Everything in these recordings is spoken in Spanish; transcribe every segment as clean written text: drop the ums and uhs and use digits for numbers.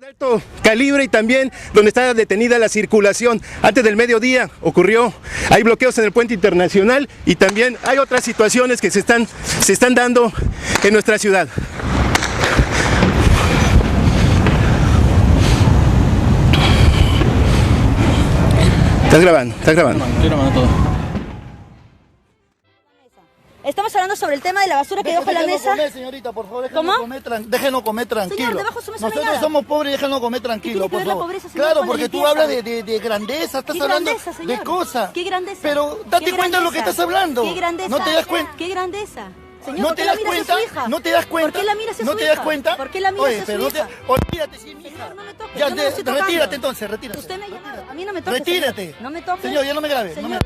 De alto calibre y también donde está detenida la circulación. Antes del mediodía hay bloqueos en el puente internacional y también hay otras situaciones que se están dando en nuestra ciudad. Estás grabando. Estoy grabando todo. Estamos hablando sobre el tema de la basura que dejó la mesa. Comer, señorita, por favor, ¿Cómo? Déjenos comer tranquilo. Señor, debajo de su mesa Nosotros no hay nada. somos pobres, déjenos comer tranquilo, por favor. Pobreza, señor, claro, con porque la tú limpieza? hablas de grandeza, estás hablando de cosas. ¿Qué grandeza? Pero date cuenta de lo que estás hablando. ¿Qué grandeza? ¿No te das cuenta? ¿Qué grandeza? Señor, ¿No ¿por te qué la das mira hacia cuenta? su hija? ¿No te das cuenta? ¿Por qué la mira hacia ¿No su te hija? das cuenta? ¿Por qué la mira hacia su hija? Olvídate, sí, mi hija. Señor, no me toque. Ya, Yo no lo estoy tocando. retírate entonces, retírate. Usted me ha llamado. A mí no me toque. Retírate. Señor. No me toque. Señor, ya no me grabe. Señor.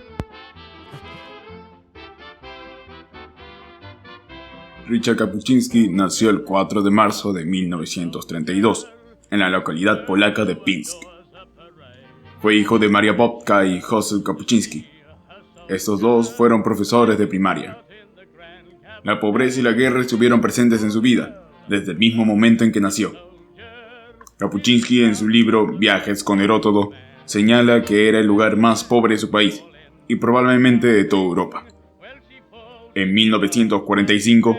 Richard Kapuściński nació el 4 de marzo de 1932, en la localidad polaca de Pinsk. Fue hijo de Maria Bobka y Józef Kapuściński. Estos dos fueron profesores de primaria. La pobreza y la guerra estuvieron presentes en su vida, desde el mismo momento en que nació. Kapuściński, en su libro Viajes con Heródoto, señala que era el lugar más pobre de su país, y probablemente de toda Europa. En 1945,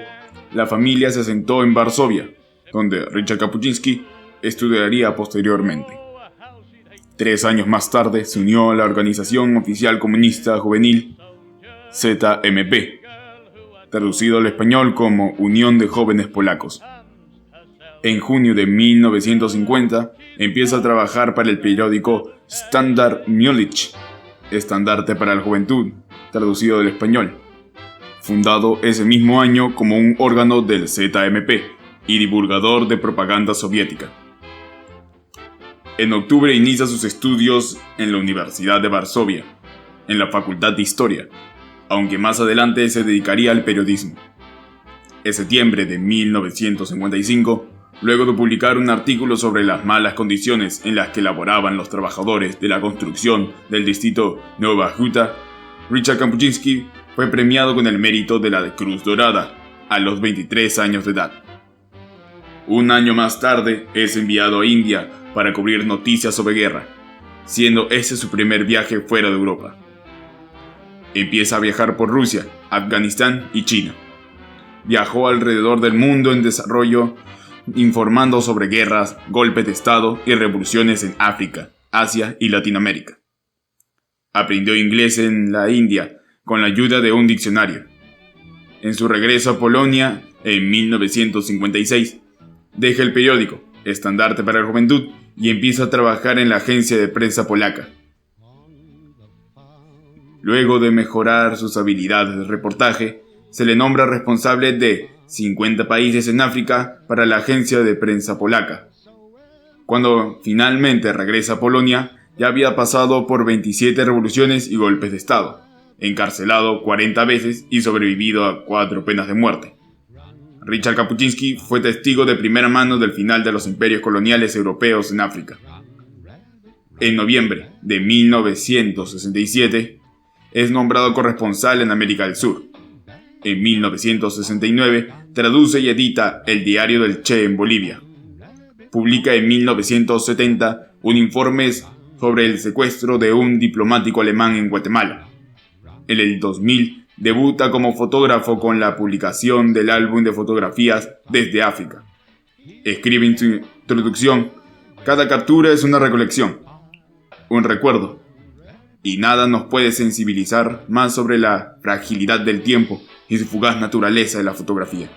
la familia se asentó en Varsovia, donde Richard Kapuściński estudiaría posteriormente. 3 años más tarde se unió a la Organización Oficial Comunista Juvenil, ZMP, traducido al español como Unión de Jóvenes Polacos. En junio de 1950 empieza a trabajar para el periódico Standard Młodzież, Estandarte para la Juventud, traducido del español, fundado ese mismo año como un órgano del ZMP y divulgador de propaganda soviética. En octubre inicia sus estudios en la Universidad de Varsovia, en la Facultad de Historia, aunque más adelante se dedicaría al periodismo. En septiembre de 1955, luego de publicar un artículo sobre las malas condiciones en las que laboraban los trabajadores de la construcción del distrito Nowa Huta, Richard Kapuściński fue premiado con el mérito de la Cruz Dorada a los 23 años de edad. Un año más tarde es enviado a India para cubrir noticias sobre guerra, siendo ese su primer viaje fuera de Europa. Empieza a viajar por Rusia, Afganistán y China. Viajó alrededor del mundo en desarrollo, informando sobre guerras, golpes de Estado y revoluciones en África, Asia y Latinoamérica. Aprendió inglés en la India con la ayuda de un diccionario. En su regreso a Polonia, en 1956, deja el periódico Estandarte para la Juventud y empieza a trabajar en la agencia de prensa polaca. Luego de mejorar sus habilidades de reportaje, se le nombra responsable de 50 países en África para la agencia de prensa polaca. Cuando finalmente regresa a Polonia, ya había pasado por 27 revoluciones y golpes de Estado, encarcelado 40 veces y sobrevivido a 4 penas de muerte. Richard Kapuściński fue testigo de primera mano del final de los imperios coloniales europeos en África. En noviembre de 1967, es nombrado corresponsal en América del Sur. En 1969, traduce y edita El Diario del Che en Bolivia. Publica en 1970 un informe sobre el secuestro de un diplomático alemán en Guatemala. En el 2000, debuta como fotógrafo con la publicación del álbum de fotografías Desde África. Escribe en su introducción: cada captura es una recolección, un recuerdo, y nada nos puede sensibilizar más sobre la fragilidad del tiempo y su fugaz naturaleza de la fotografía.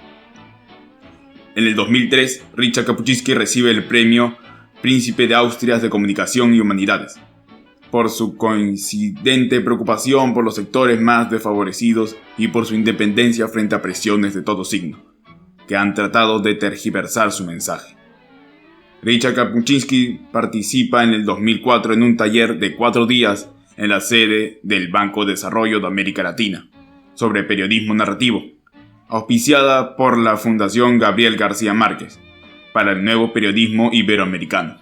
En el 2003, Richard Kapuściński recibe el premio Príncipe de Asturias de Comunicación y Humanidades, por su coincidente preocupación por los sectores más desfavorecidos y por su independencia frente a presiones de todo signo, que han tratado de tergiversar su mensaje. Richard Kapuściński participa en el 2004 en un taller de 4 días en la sede del Banco de Desarrollo de América Latina, sobre periodismo narrativo, auspiciada por la Fundación Gabriel García Márquez, para el nuevo periodismo iberoamericano.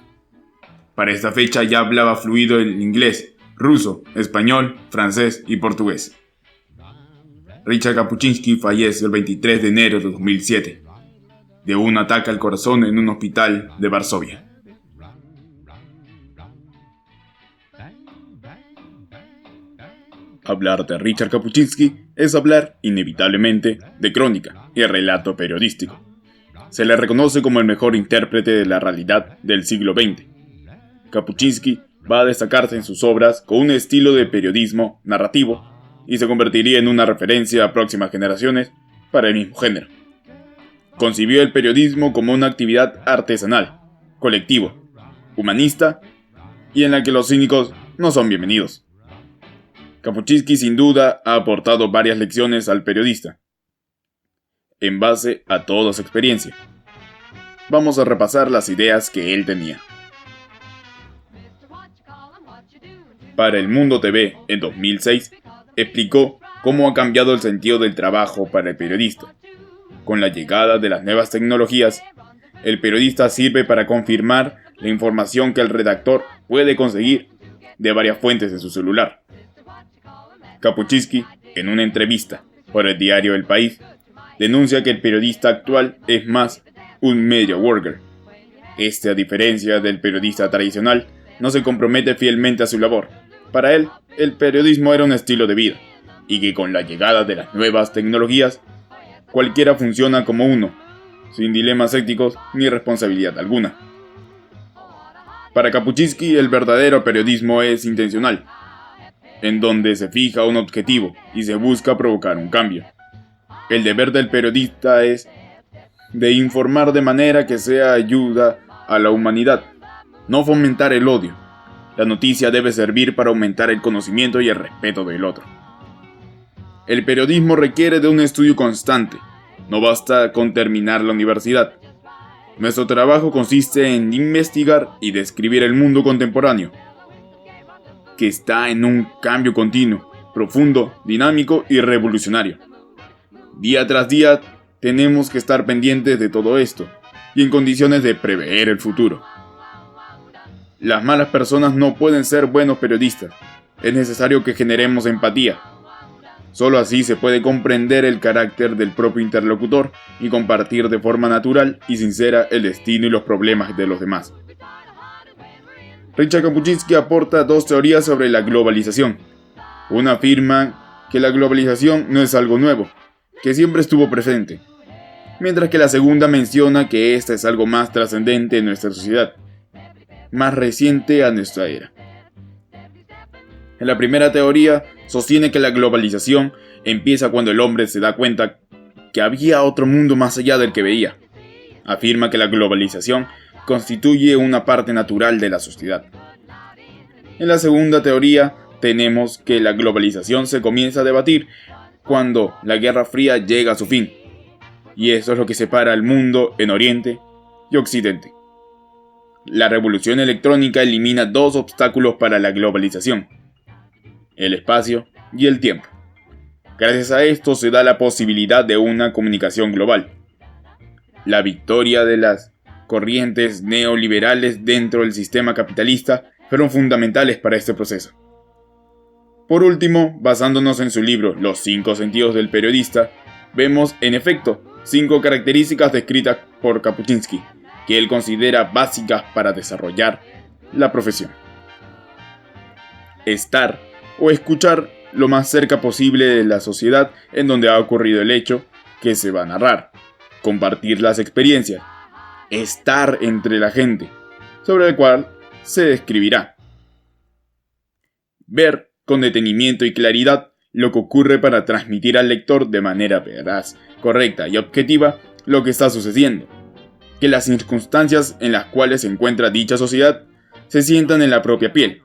Para esta fecha ya hablaba fluido el inglés, ruso, español, francés y portugués. Richard Kapuściński fallece el 23 de enero de 2007, de un ataque al corazón en un hospital de Varsovia. Hablar de Richard Kapuscinski es hablar, inevitablemente, de crónica y relato periodístico. Se le reconoce como el mejor intérprete de la realidad del siglo XX. Kapuscinski va a destacarse en sus obras con un estilo de periodismo narrativo y se convertiría en una referencia a próximas generaciones para el mismo género. Concibió el periodismo como una actividad artesanal, colectivo, humanista y en la que los cínicos no son bienvenidos. Kapuscinski sin duda ha aportado varias lecciones al periodista, en base a toda su experiencia. Vamos a repasar las ideas que él tenía. Para El Mundo TV, en 2006, explicó cómo ha cambiado el sentido del trabajo para el periodista. Con la llegada de las nuevas tecnologías, el periodista sirve para confirmar la información que el redactor puede conseguir de varias fuentes de su celular. Kapuscinski, en una entrevista por el diario El País, denuncia que el periodista actual es más un media worker. A diferencia del periodista tradicional, no se compromete fielmente a su labor. Para él, el periodismo era un estilo de vida, y que con la llegada de las nuevas tecnologías, cualquiera funciona como uno, sin dilemas éticos ni responsabilidad alguna. Para Kapuscinski, el verdadero periodismo es intencional, en donde se fija un objetivo y se busca provocar un cambio. El deber del periodista es de informar de manera que sea ayuda a la humanidad, no fomentar el odio. La noticia debe servir para aumentar el conocimiento y el respeto del otro. El periodismo requiere de un estudio constante, no basta con terminar la universidad. Nuestro trabajo consiste en investigar y describir el mundo contemporáneo, que está en un cambio continuo, profundo, dinámico y revolucionario. Día tras día tenemos que estar pendientes de todo esto y en condiciones de prever el futuro. Las malas personas no pueden ser buenos periodistas. Es necesario que generemos empatía. Solo así se puede comprender el carácter del propio interlocutor y compartir de forma natural y sincera el destino y los problemas de los demás. Richard Kapuscinski aporta dos teorías sobre la globalización. Una afirma que la globalización no es algo nuevo, que siempre estuvo presente, mientras que la segunda menciona que esta es algo más trascendente en nuestra sociedad, más reciente a nuestra era. En la primera teoría, sostiene que la globalización empieza cuando el hombre se da cuenta que había otro mundo más allá del que veía. Afirma que la globalización constituye una parte natural de la sociedad. En la segunda teoría, tenemos que la globalización se comienza a debatir cuando la Guerra Fría llega a su fin, y eso es lo que separa el mundo en Oriente y Occidente. La revolución electrónica elimina dos obstáculos para la globalización: el espacio y el tiempo. Gracias a esto se da la posibilidad de una comunicación global. La victoria de las corrientes neoliberales dentro del sistema capitalista fueron fundamentales para este proceso. Por último, basándonos en su libro Los 5 sentidos del periodista, vemos en efecto 5 características descritas por Kapuscinski, que él considera básicas para desarrollar la profesión. Estar o escuchar lo más cerca posible de la sociedad en donde ha ocurrido el hecho que se va a narrar. Compartir las experiencias. Estar entre la gente, sobre el cual se describirá. Ver con detenimiento y claridad lo que ocurre para transmitir al lector de manera veraz, correcta y objetiva lo que está sucediendo. Que las circunstancias en las cuales se encuentra dicha sociedad se sientan en la propia piel.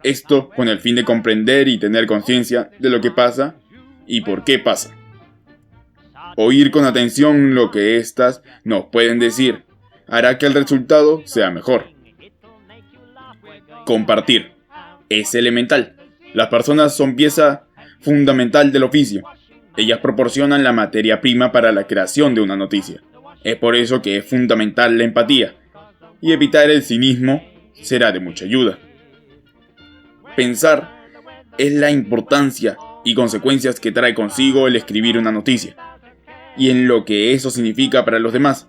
Esto con el fin de comprender y tener conciencia de lo que pasa y por qué pasa. Oír con atención lo que éstas nos pueden decir hará que el resultado sea mejor. Compartir. Es elemental. Las personas son pieza fundamental del oficio. Ellas proporcionan la materia prima para la creación de una noticia. Es por eso que es fundamental la empatía, y evitar el cinismo será de mucha ayuda. Pensar es la importancia y consecuencias que trae consigo el escribir una noticia, y en lo que eso significa para los demás.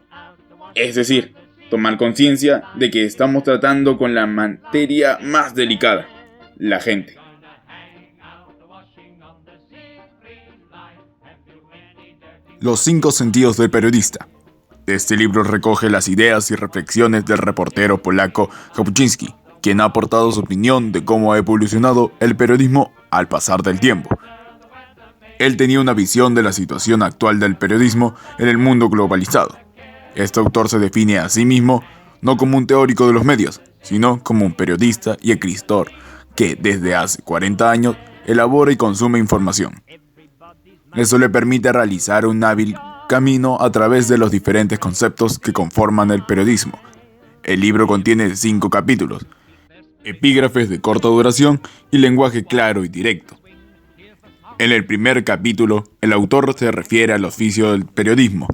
Es decir, tomar conciencia de que estamos tratando con la materia más delicada, la gente. Los 5 sentidos del periodista. Este libro recoge las ideas y reflexiones del reportero polaco Kapuczynski, quien ha aportado su opinión de cómo ha evolucionado el periodismo al pasar del tiempo. Él tenía una visión de la situación actual del periodismo en el mundo globalizado. Este autor se define a sí mismo no como un teórico de los medios, sino como un periodista y escritor que desde hace 40 años elabora y consume información. Eso le permite realizar un hábil camino a través de los diferentes conceptos que conforman el periodismo. El libro contiene 5 capítulos, epígrafes de corta duración y lenguaje claro y directo. En el primer capítulo, el autor se refiere al oficio del periodismo.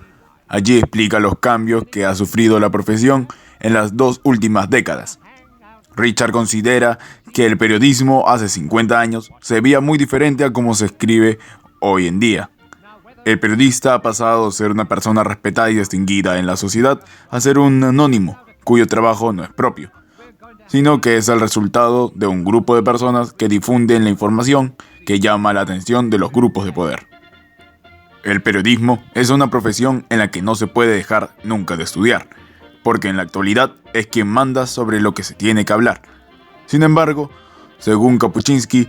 Allí explica los cambios que ha sufrido la profesión en las 2 últimas décadas. Richard considera que el periodismo hace 50 años se veía muy diferente a cómo se escribe hoy en día. El periodista ha pasado de ser una persona respetada y distinguida en la sociedad a ser un anónimo, cuyo trabajo no es propio, sino que es el resultado de un grupo de personas que difunden la información que llama la atención de los grupos de poder. El periodismo es una profesión en la que no se puede dejar nunca de estudiar, porque en la actualidad es quien manda sobre lo que se tiene que hablar. Sin embargo, según Kapuczynski,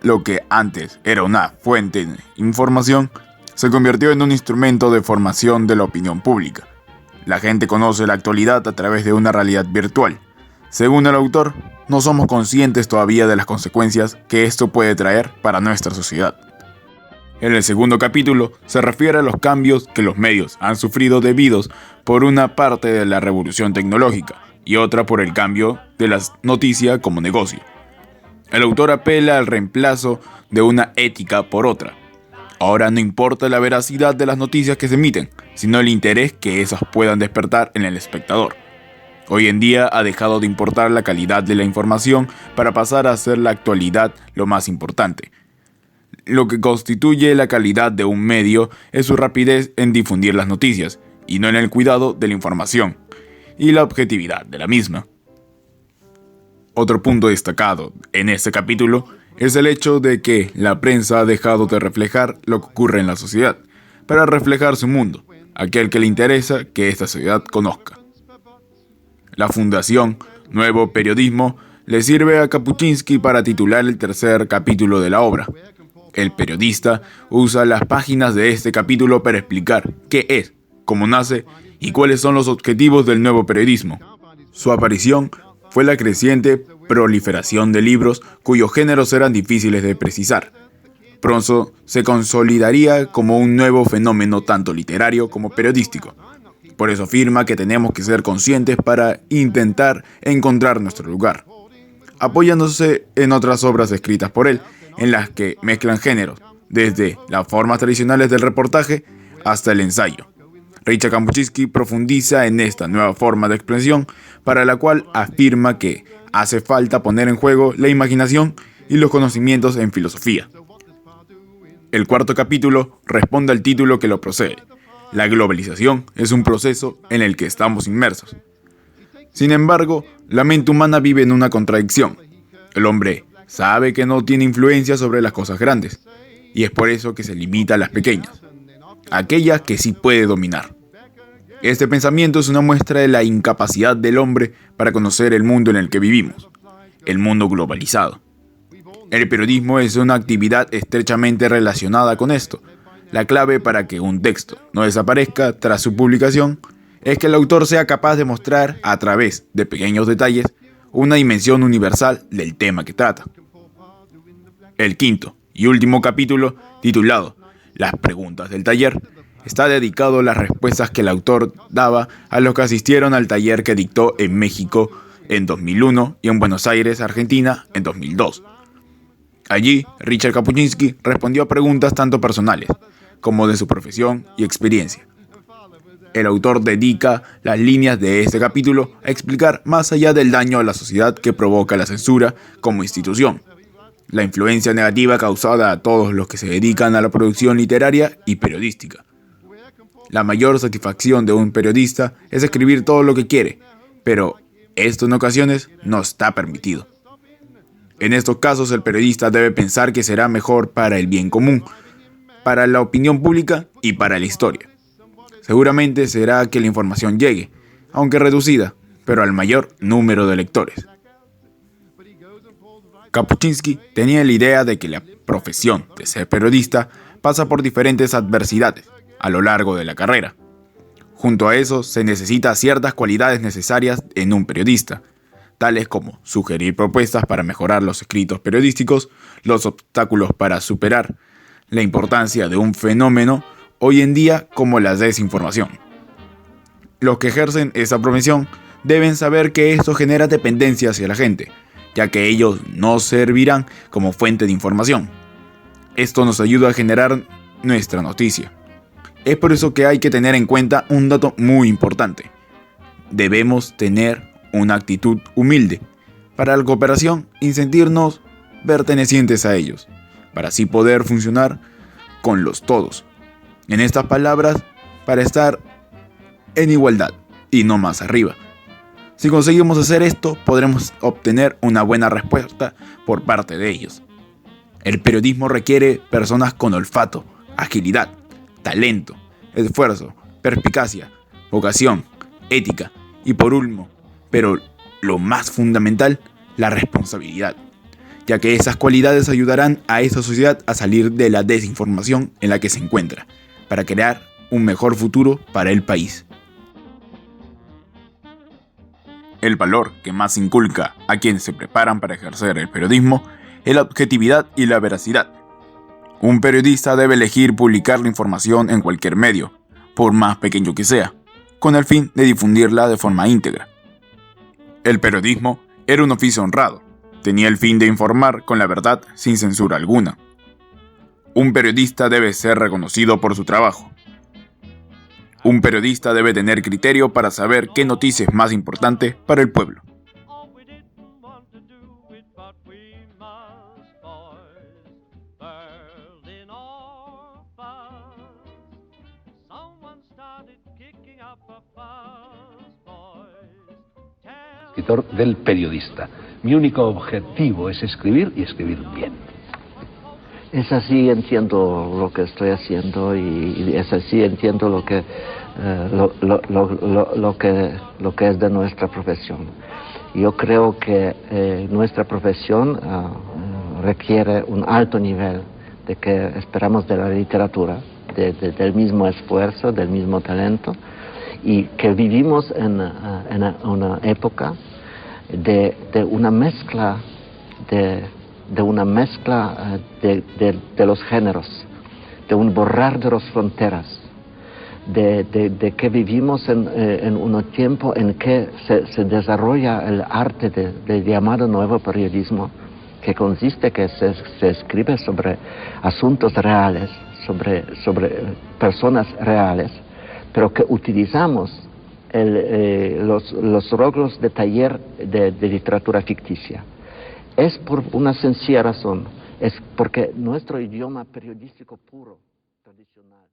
lo que antes era una fuente de información se convirtió en un instrumento de formación de la opinión pública. La gente conoce la actualidad a través de una realidad virtual. Según el autor, no somos conscientes todavía de las consecuencias que esto puede traer para nuestra sociedad. En el segundo capítulo se refiere a los cambios que los medios han sufrido debidos por una parte de la revolución tecnológica y otra por el cambio de la noticia como negocio. El autor apela al reemplazo de una ética por otra. Ahora no importa la veracidad de las noticias que se emiten, sino el interés que esas puedan despertar en el espectador. Hoy en día ha dejado de importar la calidad de la información para pasar a ser la actualidad lo más importante. Lo que constituye la calidad de un medio es su rapidez en difundir las noticias, y no en el cuidado de la información y la objetividad de la misma. Otro punto destacado en este capítulo es el hecho de que la prensa ha dejado de reflejar lo que ocurre en la sociedad, para reflejar su mundo, aquel que le interesa que esta sociedad conozca. La Fundación Nuevo Periodismo le sirve a Kapuczynski para titular el tercer capítulo de la obra. El periodista usa las páginas de este capítulo para explicar qué es, cómo nace y cuáles son los objetivos del nuevo periodismo. Su aparición fue la creciente proliferación de libros cuyos géneros eran difíciles de precisar. Pronto se consolidaría como un nuevo fenómeno tanto literario como periodístico. Por eso afirma que tenemos que ser conscientes para intentar encontrar nuestro lugar, apoyándose en otras obras escritas por él, en las que mezclan géneros, desde las formas tradicionales del reportaje hasta el ensayo. Richard Kapuczynski profundiza en esta nueva forma de expresión, para la cual afirma que hace falta poner en juego la imaginación y los conocimientos en filosofía. El cuarto capítulo responde al título que lo precede. La globalización es un proceso en el que estamos inmersos. Sin embargo, la mente humana vive en una contradicción. El hombre sabe que no tiene influencia sobre las cosas grandes, y es por eso que se limita a las pequeñas, aquellas que sí puede dominar. Este pensamiento es una muestra de la incapacidad del hombre para conocer el mundo en el que vivimos, el mundo globalizado. El periodismo es una actividad estrechamente relacionada con esto. La clave para que un texto no desaparezca tras su publicación es que el autor sea capaz de mostrar, a través de pequeños detalles, una dimensión universal del tema que trata. El quinto y último capítulo, titulado Las preguntas del taller, está dedicado a las respuestas que el autor daba a los que asistieron al taller que dictó en México en 2001 y en Buenos Aires, Argentina, en 2002. Allí, Richard Kapuczynski respondió a preguntas tanto personales como de su profesión y experiencia. El autor dedica las líneas de este capítulo a explicar más allá del daño a la sociedad que provoca la censura como institución, la influencia negativa causada a todos los que se dedican a la producción literaria y periodística. La mayor satisfacción de un periodista es escribir todo lo que quiere, pero esto en ocasiones no está permitido. En estos casos el periodista debe pensar que será mejor para el bien común, para la opinión pública y para la historia. Seguramente será que la información llegue, aunque reducida, pero al mayor número de lectores. Kapuczynski tenía la idea de que la profesión de ser periodista pasa por diferentes adversidades a lo largo de la carrera. Junto a eso se necesitan ciertas cualidades necesarias en un periodista, tales como sugerir propuestas para mejorar los escritos periodísticos, los obstáculos para superar, la importancia de un fenómeno hoy en día como la desinformación. Los que ejercen esa profesión deben saber que esto genera dependencia hacia la gente, ya que ellos no servirán como fuente de información. Esto nos ayuda a generar nuestra noticia. Es por eso que hay que tener en cuenta un dato muy importante. Debemos tener una actitud humilde para la cooperación y sentirnos pertenecientes a ellos, para así poder funcionar con los todos. En estas palabras, para estar en igualdad y no más arriba. Si conseguimos hacer esto, podremos obtener una buena respuesta por parte de ellos. El periodismo requiere personas con olfato, agilidad, talento, esfuerzo, perspicacia, vocación, ética y por último, pero lo más fundamental, la responsabilidad, ya que esas cualidades ayudarán a esta sociedad a salir de la desinformación en la que se encuentra, para crear un mejor futuro para el país. El valor que más inculca a quienes se preparan para ejercer el periodismo es la objetividad y la veracidad. Un periodista debe elegir publicar la información en cualquier medio, por más pequeño que sea, con el fin de difundirla de forma íntegra. El periodismo era un oficio honrado, tenía el fin de informar con la verdad sin censura alguna. Un periodista debe ser reconocido por su trabajo. Un periodista debe tener criterio para saber qué noticia es más importante para el pueblo. Escritor del periodista. Mi único objetivo es escribir y escribir bien. Es así, entiendo lo que estoy haciendo y es así, entiendo lo que es de nuestra profesión. Yo creo que nuestra profesión requiere un alto nivel de que esperamos de la literatura, del mismo esfuerzo, del mismo talento, y que vivimos en una época de una mezcla de los géneros, de un borrar de las fronteras, de que vivimos en un tiempo en que se desarrolla el arte del llamado nuevo periodismo, que consiste que se escribe sobre asuntos reales, sobre personas reales, pero que utilizamos los roglos de taller de literatura ficticia. Es por una sencilla razón, es porque nuestro idioma periodístico puro, tradicional,